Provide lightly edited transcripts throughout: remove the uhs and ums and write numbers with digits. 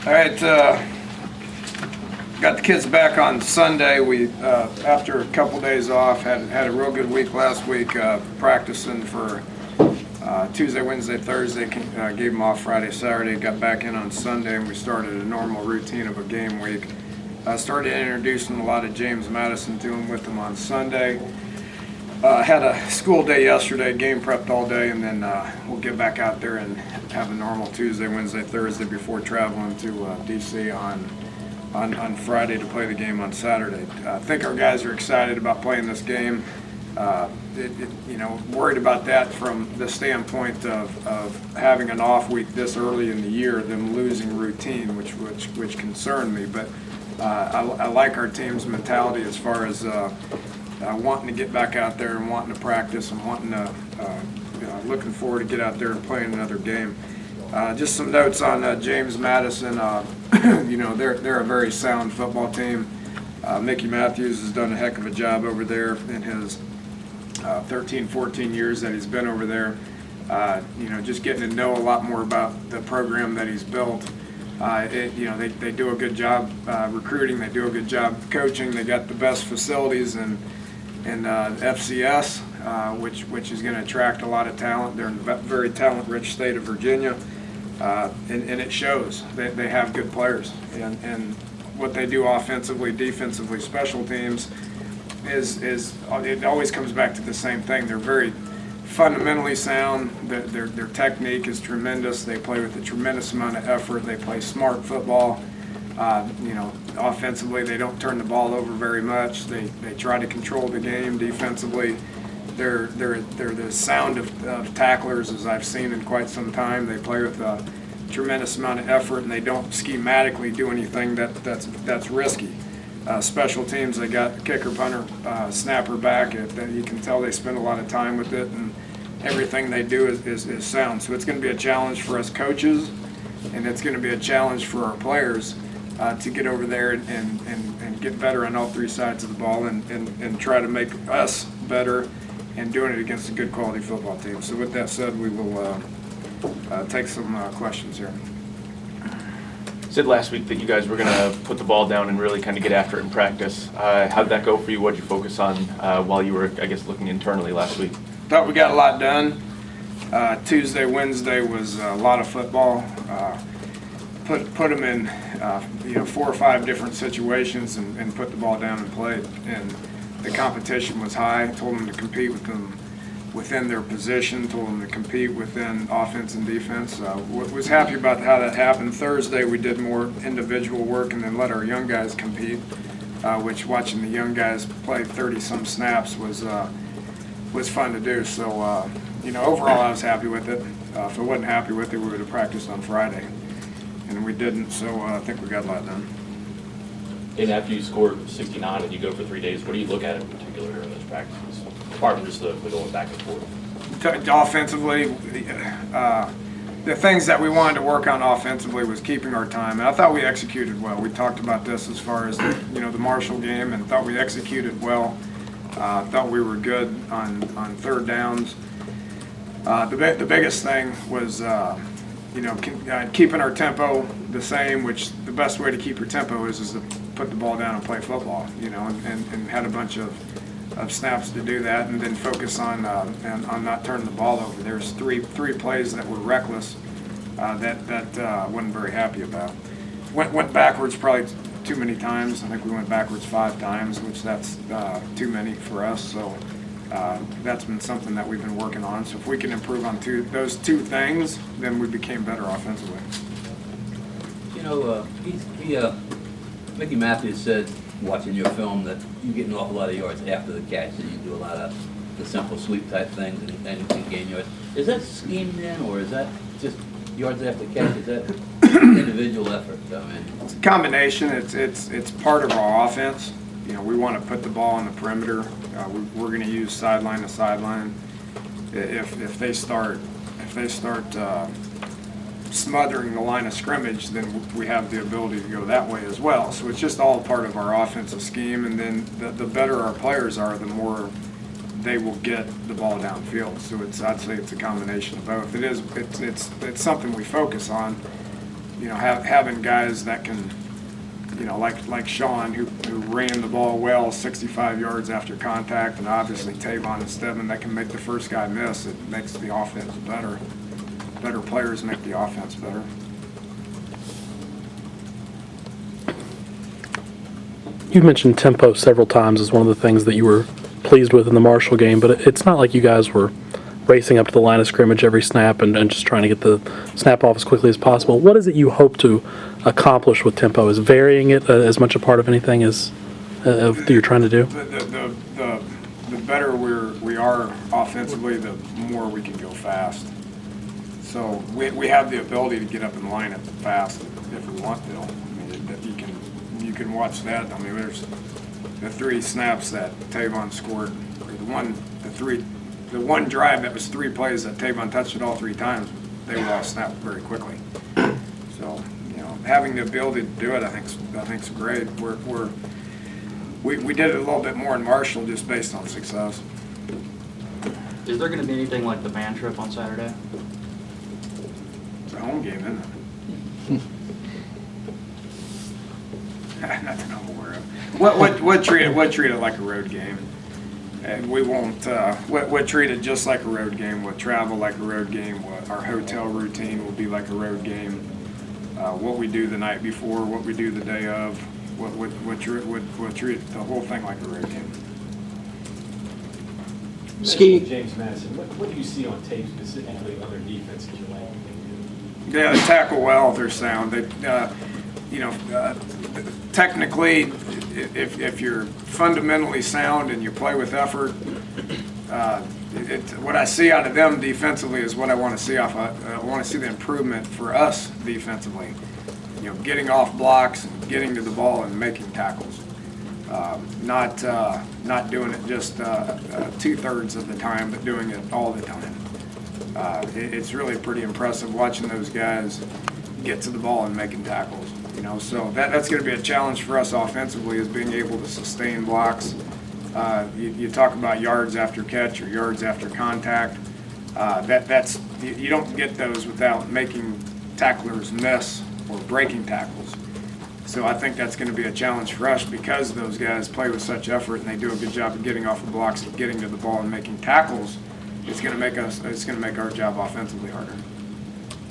All right, got the kids back on Sunday. We, after a couple days off, had a real good week last week, practicing for Tuesday, Wednesday, Thursday. Gave them off Friday, Saturday. Got back in on Sunday, and we started a normal routine of a game week. Started introducing a lot of James Madison to them with them on Sunday. Had a school day yesterday, game prepped all day, and then we'll get back out there and have a normal Tuesday, Wednesday, Thursday before traveling to D.C. on Friday to play the game on Saturday. I think our guys are excited about playing this game. Worried about that from the standpoint of having an off week this early in the year, them losing routine, which concerned me. But I like our team's mentality as far as wanting to get back out there and wanting to practice and wanting to looking forward to get out there and playing another game. Just some notes on James Madison. They're a very sound football team. Mickey Matthews has done a heck of a job over there in his 13, 14 years that he's been over there. Just getting to know a lot more about the program that he's built. They do a good job recruiting. They do a good job coaching. They got the best facilities in FCS, which is going to attract a lot of talent. They're in a very talent-rich state of Virginia, and it shows. They have good players, and what they do offensively, defensively, special teams is it always comes back to the same thing. They're very fundamentally sound. Their technique is tremendous. They play with a tremendous amount of effort. They play smart football. Offensively, they don't turn the ball over very much. They try to control the game. Defensively, they're the sound of tacklers as I've seen in quite some time. They play with a tremendous amount of effort, and they don't schematically do anything that's risky. Special teams, they got kicker, punter, snapper back. You can tell they spend a lot of time with it, and everything they do is sound. So it's going to be a challenge for us coaches, and it's going to be a challenge for our players to get over there and get better on all three sides of the ball and try to make us better and doing it against a good quality football team. So with that said, we will take some questions here. Said last week that you guys were going to put the ball down and really kind of get after it in practice. How did that go for you? What did you focus on while you were, I guess, looking internally last week? Thought we got a lot done. Tuesday, Wednesday was a lot of football. Put them in 4 or 5 different situations and put the ball down and played. And the competition was high. Told them to compete with them within their position. Told them to compete within offense and defense. Was happy about how that happened. Thursday we did more individual work and then let our young guys compete. Which watching the young guys play 30-some snaps was fun to do. So overall I was happy with it. If I wasn't happy with it, we would have practiced on Friday. And we didn't, so I think we got a lot done. And after you scored 69 and you go for 3 days, what do you look at in particular in those practices, apart from just the going back and forth? Offensively, the things that we wanted to work on offensively was keeping our time. And I thought we executed well. We talked about this as far as the Marshall game, and thought we executed well. Thought we were good on third downs. The biggest thing was keeping our tempo the same, which the best way to keep your tempo is to put the ball down and play football, and had a bunch of snaps to do that, and then focus on not turning the ball over. There's three plays that were reckless that wasn't very happy about. Went backwards probably too many times. I think we went backwards 5 times, which that's too many for us. So that's been something that we've been working on. So if we can improve on those two things, then we became better offensively. Mickey Matthews said, watching your film, that you get an awful lot of yards after the catch, that you do a lot of the simple sweep type things and gain yards. Is that scheme then, or is that just yards after the catch? Is that individual effort? It's a combination. It's part of our offense. We want to put the ball on the perimeter. We're going to use sideline to sideline. If they start smothering the line of scrimmage, then we have the ability to go that way as well. So it's just all part of our offensive scheme. And then the better our players are, the more they will get the ball downfield. So I'd say it's a combination of both. It's something we focus on. having guys that can, like Sean, who ran the ball well 65 yards after contact, and obviously Tavon and Stedman that can make the first guy miss. It makes the offense better. Better players make the offense better. You mentioned tempo several times as one of the things that you were pleased with in the Marshall game, but it's not like you guys were racing up to the line of scrimmage every snap and just trying to get the snap off as quickly as possible. What is it you hope to accomplish with tempo? Is varying it as much a part of anything as that you're trying to do? The better we are offensively, the more we can go fast. So we have the ability to get up and line it fast if we want to. I mean, you can watch that. I mean, there's the 3 snaps that Tavon scored, or the one drive that was 3 plays that Tavon touched it all 3 times. They were all snapped very quickly. So having the ability to do it, I think's great. We did it a little bit more in Marshall just based on success. Is there going to be anything like the band trip on Saturday? It's a home game, isn't it? Not that I'm aware of. We'll treat it like a road game, and we won't. We'll treat it just like a road game. We'll travel like a road game. Our hotel routine will be like a road game. What we do the night before, what we do the day of, we'll treat the whole thing like a road game. James Madison, what do you see on tape specifically on their defense that you like? Yeah, they tackle well. They're sound. Technically, if you're fundamentally sound and you play with effort, what I see out of them defensively is what I want to see I want to see the improvement for us defensively. Getting off blocks and getting to the ball and making tackles. Not doing it just 2/3 of the time, but doing it all the time. It's really pretty impressive watching those guys get to the ball and making tackles. So that's going to be a challenge for us offensively, is being able to sustain blocks. You talk about yards after catch or yards after contact. You don't get those without making tacklers miss or breaking tackles. So I think that's going to be a challenge for us because those guys play with such effort and they do a good job of getting off the blocks and getting to the ball and making tackles. It's going to make our job offensively harder.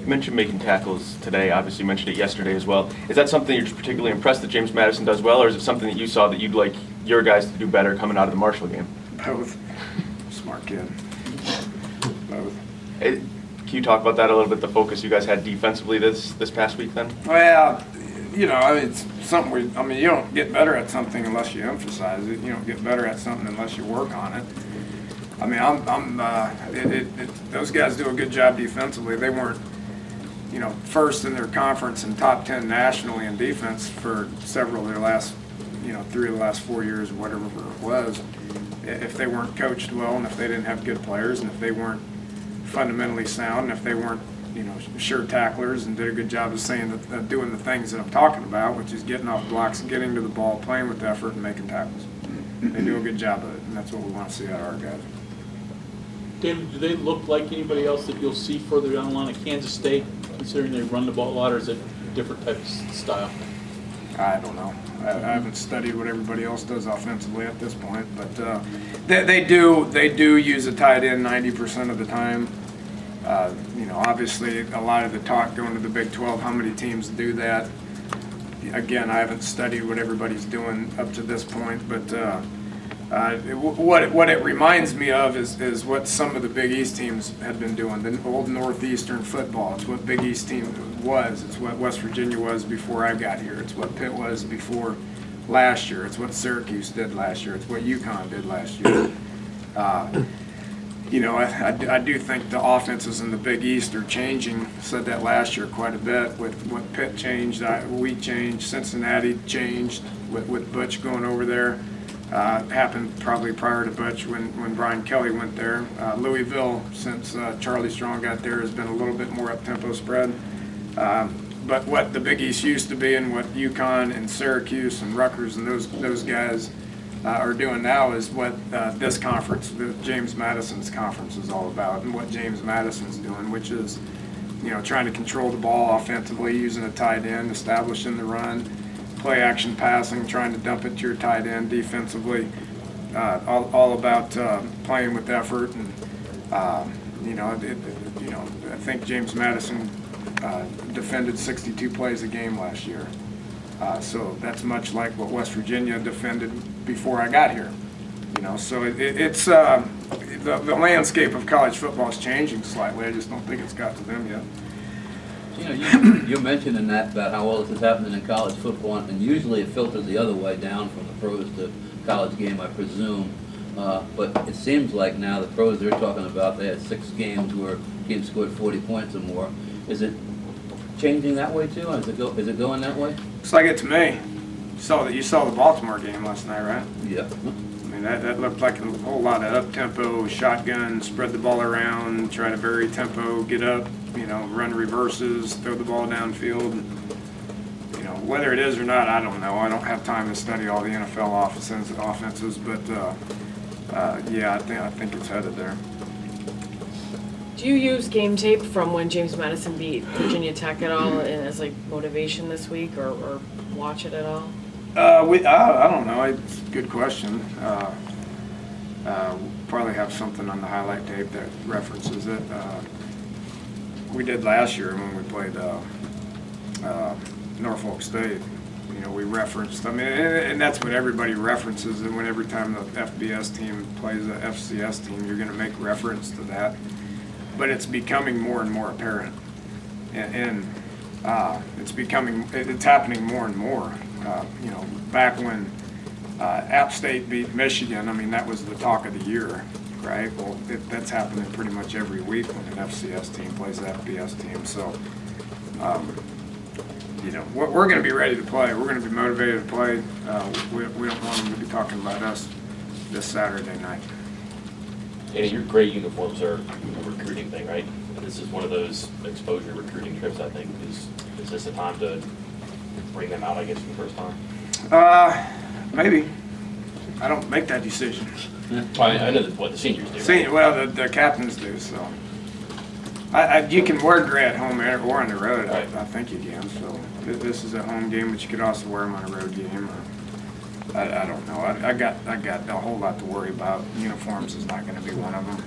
You mentioned making tackles today. Obviously, you mentioned it yesterday as well. Is that something you're particularly impressed that James Madison does well, or is it something that you saw that you'd like your guys to do better coming out of the Marshall game? Both. Smart kid. Both. Can you talk about that a little bit, the focus you guys had defensively this past week then? Well, it's something you don't get better at something unless you emphasize it. You don't get better at something unless you work on it. I mean, those guys do a good job defensively. They weren't, first in their conference and top 10 nationally in defense for several of their last, 3 of the last 4 years, or whatever it was. If they weren't coached well, and if they didn't have good players, and if they weren't fundamentally sound, and if they weren't, sure tacklers and did a good job of doing the things that I'm talking about, which is getting off blocks, getting to the ball, playing with effort, and making tackles. They do a good job of it, and that's what we want to see out of our guys. David, do they look like anybody else that you'll see further down the line at Kansas State, considering they run the ball a lot, or is it a different type of style? I don't know. I haven't studied what everybody else does offensively at this point, but they do use a tight end 90% of the time. Obviously a lot of the talk going to the Big 12, how many teams do that? Again, I haven't studied what everybody's doing up to this point, but what it reminds me of is what some of the Big East teams had been doing, the old Northeastern football. It's what Big East team was. It's what West Virginia was before I got here. It's what Pitt was before last year. It's what Syracuse did last year. It's what UConn did last year. I do think the offenses in the Big East are changing. Said that last year quite a bit with what Pitt changed, we changed, Cincinnati changed with Butch going over there. Happened probably prior to Butch when Brian Kelly went there. Louisville, since Charlie Strong got there, has been a little bit more up-tempo spread. But what the Big East used to be and what UConn and Syracuse and Rutgers and those guys are doing now is what this conference, the James Madison's conference, is all about, and what James Madison's doing, which is trying to control the ball offensively, using a tight end, establishing the run, play action passing, trying to dump it to your tight end defensively. All about playing with effort, and I think James Madison defended 62 plays a game last year. So that's much like what West Virginia defended before I got here. So it's the landscape of college football is changing slightly. I just don't think it's got to them yet. You're mentioning that about how all this is happening in college football, and usually it filters the other way down from the pros to college game, I presume. But it seems like now the pros, they're talking about they had 6 games where teams scored 40 points or more. Is it changing that way too? Is it going that way? Looks like it to me. You saw the Baltimore game last night, right? Yeah. I mean, that looked like a whole lot of up-tempo, shotgun, spread the ball around, try to vary tempo, get up, run reverses, throw the ball downfield. Whether it is or not, I don't know. I don't have time to study all the NFL offenses, but yeah, I think it's headed there. Do you use game tape from when James Madison beat Virginia Tech at all as like motivation this week, or watch it at all? I don't know. It's a good question. Probably have something on the highlight tape that references it. We did last year when we played Norfolk State. We referenced. I mean, and that's what everybody references. And every time the FBS team plays a FCS team, you're going to make reference to that. But it's becoming more and more apparent, and it's happening more and more. Back when App State beat Michigan, I mean, that was the talk of the year, right? Well, that's happening pretty much every week when an FCS team plays an FBS team. So, we're going to be ready to play. We're going to be motivated to play. We don't want them to be talking about us this Saturday night. Danny, your gray uniforms are a recruiting thing, right? And this is one of those exposure recruiting trips, I think. Is this a time to bring them out, I guess, for the first time? Maybe. I don't make that decision. Well, I know that's what the seniors do. Right? The captains do, so. You can wear gray at home or on the road. Right. I think you can. So this is a home game, but you could also wear them on a road game. I don't know. I got a whole lot to worry about. Uniforms is not going to be one of them.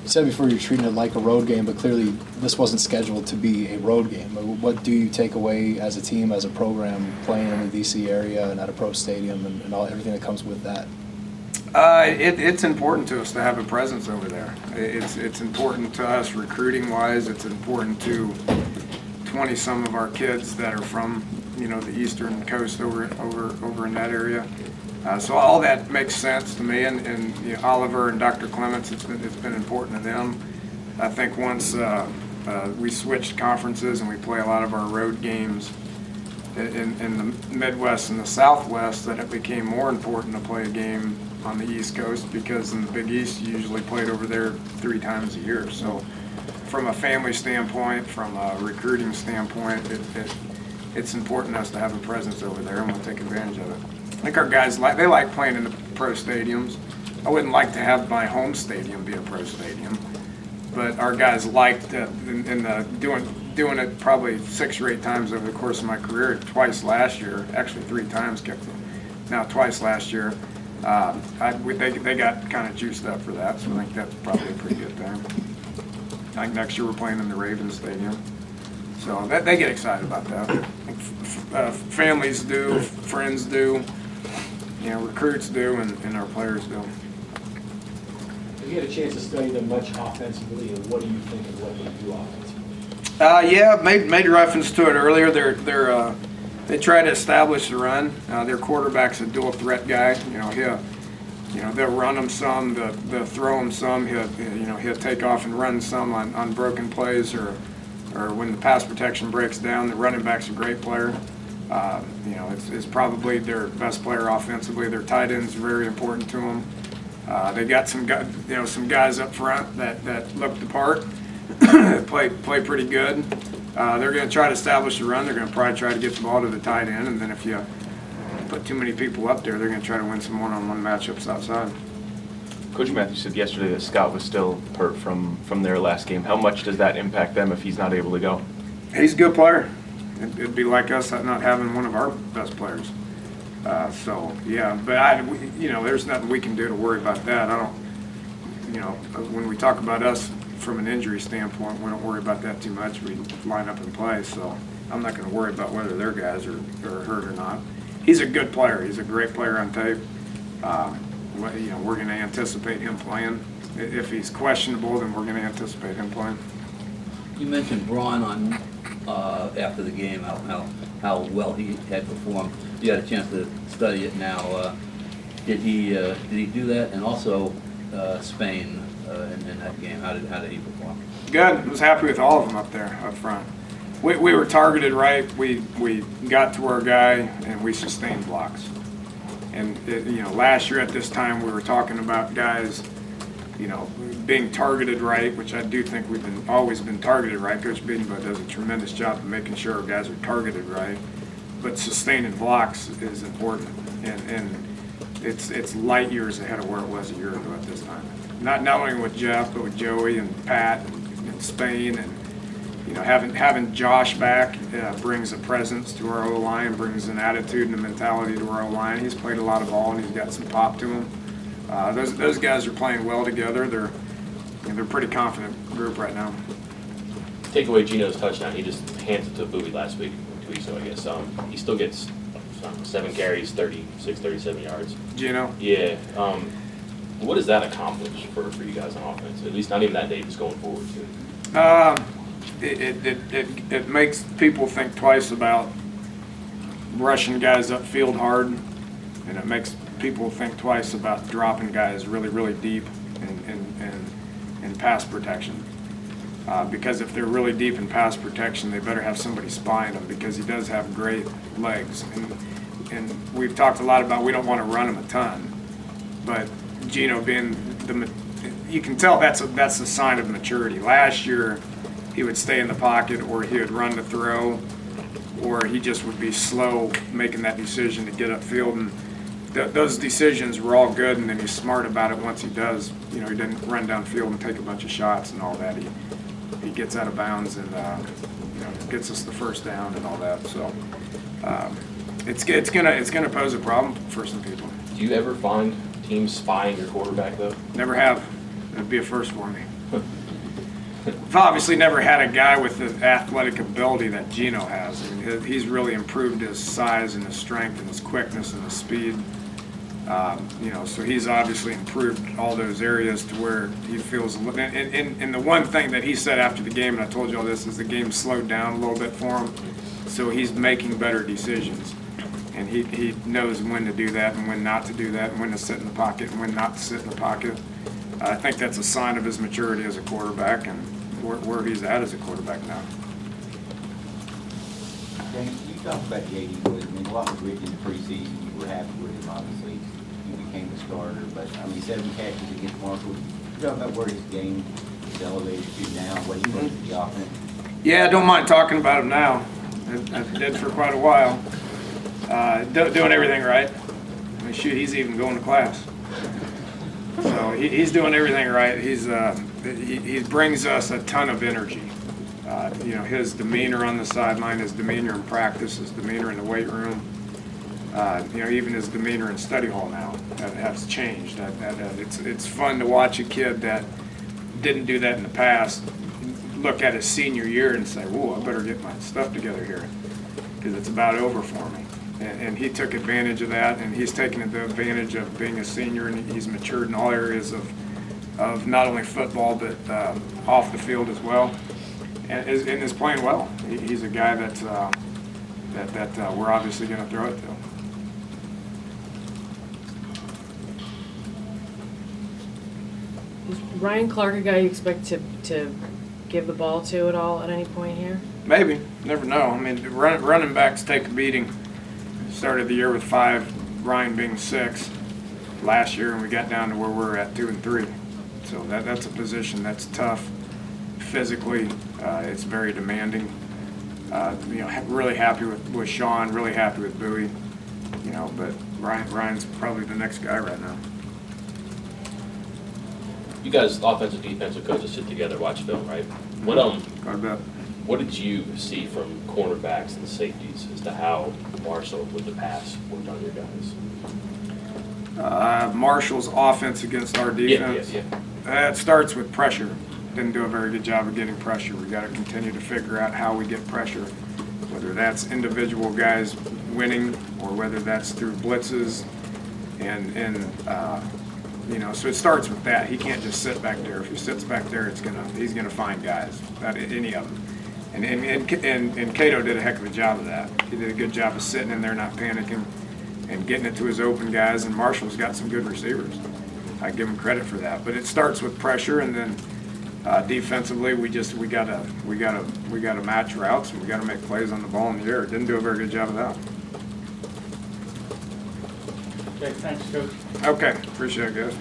You said before you're treating it like a road game, but clearly this wasn't scheduled to be a road game. What do you take away as a team, as a program, playing in the D.C. area and at a pro stadium and everything that comes with that? It's important to us to have a presence over there. It's important to us recruiting-wise. It's important to 20-some of our kids that are from the eastern coast over in that area. So all that makes sense to me, and Oliver and Dr. Clements, it's been important to them. I think once we switched conferences and we play a lot of our road games in the Midwest and the Southwest, that it became more important to play a game on the East Coast, because in the Big East you usually played over there 3 times a year. So from a family standpoint, from a recruiting standpoint, it's important to us to have a presence over there, and we'll take advantage of it. I think our guys like playing in the pro stadiums. I wouldn't like to have my home stadium be a pro stadium, but our guys liked doing it probably 6 or 8 times over the course of my career. Twice last year, actually 3 times, now twice last year. They got kind of juiced up for that, so I think that's probably a pretty good thing. I think next year we're playing in the Ravens Stadium, so they get excited about that. Families do, friends do, recruits do, and our players do. Have you had a chance to study them much offensively, and what do you think of what they do offensively? Yeah, made reference to it earlier. They try to establish the run. Their quarterback's a dual threat guy. They'll run him some, they'll throw him some. He'll take off and run some on broken plays, or when the pass protection breaks down. The running back's a great player. It's probably their best player offensively. Their tight end's very important to them. They got some guys up front that look the part, play pretty good. They're going to try to establish the run. They're going to probably try to get the ball to the tight end, and then if you put too many people up there, they're going to try to win some one-on-one matchups outside. Coach Matthews said yesterday that Scott was still hurt from their last game. How much does that impact them if he's not able to go? He's a good player. It'd be like us not having one of our best players. So, yeah, but there's nothing we can do to worry about that. I don't, when we talk about us from an injury standpoint, we don't worry about that too much. We line up and play, so I'm not going to worry about whether their guys are hurt or not. He's a good player. He's a great player on tape. We're going to anticipate him playing. If he's questionable, then we're going to anticipate him playing. You mentioned Braun after the game, how well he had performed. You had a chance to study it now. Did he do that? And also Spain in that game, how did he perform? Good. I was happy with all of them up there, up front. We were targeted right. We got to our guy, and we sustained blocks. And, last year at this time, we were talking about guys, being targeted right, which I do think we've always been targeted right. Coach Biedenbaugh does a tremendous job of making sure our guys are targeted right. But sustaining blocks is important, and it's light years ahead of where it was a year ago at this time. Not only with Jeff, but with Joey and Pat and Spain, and having Josh back brings a presence to our O-line, brings an attitude and a mentality to our O-line. He's played a lot of ball and he's got some pop to him. Those guys are playing well together. They're a pretty confident group right now. Take away Gino's touchdown. He just hands it to Bowie last week, 2 weeks ago, I guess. He still gets 7 carries, 36, 37 yards. Gino? Yeah. What does that accomplish for you guys on offense? At least not even that day, just going forward too. It makes people think twice about rushing guys upfield hard, and it makes people think twice about dropping guys really, really deep in pass protection. Because if they're really deep in pass protection, they better have somebody spying them, because he does have great legs. And we've talked a lot about we don't want to run him a ton, but Gino being you can tell that's a sign of maturity. Last year, he would stay in the pocket, or he would run the throw, or he just would be slow making that decision to get upfield. And those decisions were all good, and then he's smart about it once he does. He doesn't run downfield and take a bunch of shots and all that. He gets out of bounds and gets us the first down and all that. So it's gonna pose a problem for some people. Do you ever find teams spying your quarterback though? Never have. It'd be a first for me. I've obviously never had a guy with the athletic ability that Gino has. I mean, he's really improved his size and his strength and his quickness and his speed. So he's obviously improved all those areas to where he feels. And the one thing that he said after the game, and I told you all this, is the game slowed down a little bit for him. So he's making better decisions. And he knows when to do that and when not to do that, and when to sit in the pocket and when not to sit in the pocket. I think that's a sign of his maturity as a quarterback and where he's at as a quarterback now. James, you talked about J.D. Woods. I mean, what was Rich in the preseason? You were happy with him, obviously. He became a starter. But, 7 catches against Marshall. You talk about where his game is elevated to now, what he brings to the offense. Yeah, I don't mind talking about him now. I did for quite a while. Doing everything right. I mean, shoot, he's even going to class. So he's doing everything right. He brings us a ton of energy. His demeanor on the sideline, his demeanor in practice, his demeanor in the weight room, even his demeanor in study hall now has changed. It's fun to watch a kid that didn't do that in the past look at his senior year and say, whoa, I better get my stuff together here, because it's about over for me. And he took advantage of that, and he's taken advantage of being a senior, and he's matured in all areas of not only football but off the field as well, and is playing well. He's a guy that we're obviously going to throw it to. Is Ryan Clark a guy you expect to give the ball to at all at any point here? Maybe. Never know. I mean, running backs take a beating. Started the year with 5, Ryan being 6 last year, and we got down to where we're at 2 and 3. So that's a position that's tough physically. It's very demanding. Really happy with Sean, really happy with Bowie. But Ryan's probably the next guy right now. you guys, offensive, defensive coaches sit together, watch film, right? Quite a bit. What did you see from cornerbacks and safeties as to how Marshall with the pass worked on your guys? Marshall's offense against our defense. Yeah. It starts with pressure. Didn't do a very good job of getting pressure. We got to continue to figure out how we get pressure, whether that's individual guys winning or whether that's through blitzes, and you know. So it starts with that. He can't just sit back there. If he sits back there, he's gonna find guys, any of them. And Cato did a heck of a job of that. He did a good job of sitting in there, not panicking, and getting it to his open guys. And Marshall's got some good receivers. I give him credit for that. But it starts with pressure, and then defensively, we gotta match routes, and we gotta make plays on the ball in the air. Didn't do a very good job of that. Okay, thanks, Coach. Okay, appreciate it, guys.